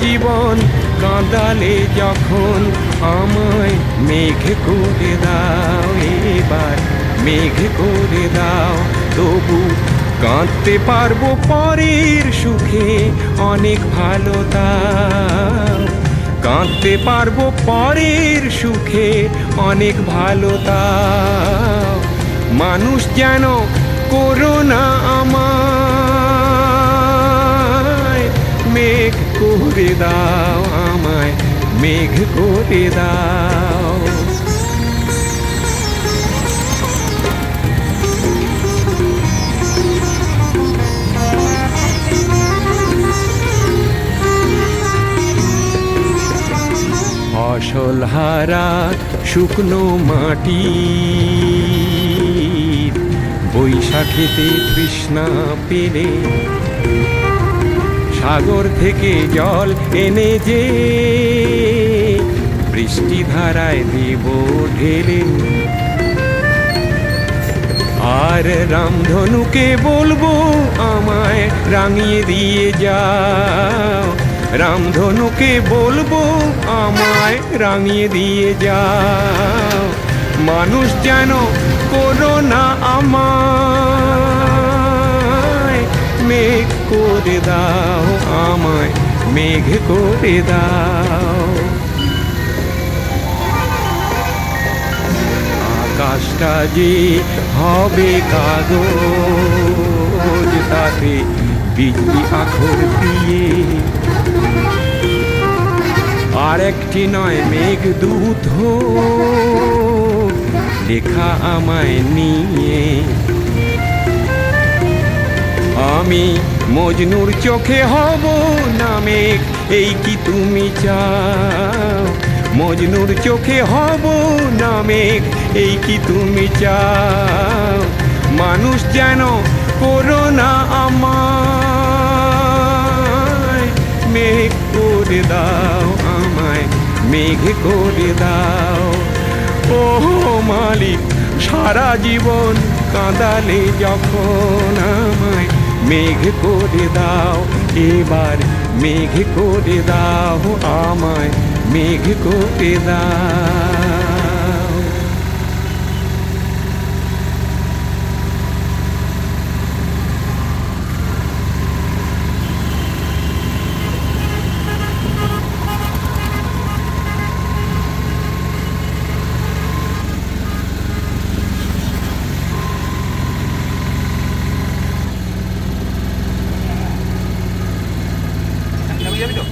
জীবন কাঁদালে যখন আমায় মেঘ করে দাও, এবার মেঘ করে দাও। তবু কাঁদতে পারবো পরের সুখে অনেক ভালো দাও, কাঁদতে পারবো পরের সুখে অনেক ভালো দাও। মানুষ যেন করো না আমায়, মেঘ করে দাও আমায়, মেঘ করে দাও। ফসল হারা শুকনো মাটি, বৈশাখেতে তৃষ্ণা পেলে সাগর থেকে জল এনে যে বৃষ্টি ধারায় দেব ঢেলে। আর রামধনুকে বলবো আমায় রাঙিয়ে দিয়ে যাও, রামধনুকে বলবো আমায় রাঙিয়ে দিয়ে যাও। মানুষ যেন করো না আমায়, মেঘ করে দাও আমায়, মেঘ করে দাও। আকাশটা যে হবে কাগজ, তাতে বিজলি আখর দিয়ে আর একটি নয় মেঘদূত লেখা আমায় নিয়ে। আমি মজনুর চোখে হব না মেঘ, এই কি তুমি চাও? মজনুর চোখে হব না মেঘ, এই কি তুমি চাও? মানুষ যেন করো না আমায়, মেঘ করে দাও আমায়, মেঘ করে দাও। ও মালিক, সারা জীবন কাঁদালে যখন আমায় মেঘ করে দাও, এবার মেঘ করে দাও আমায়, মেঘ করে দাও। যাবি তো?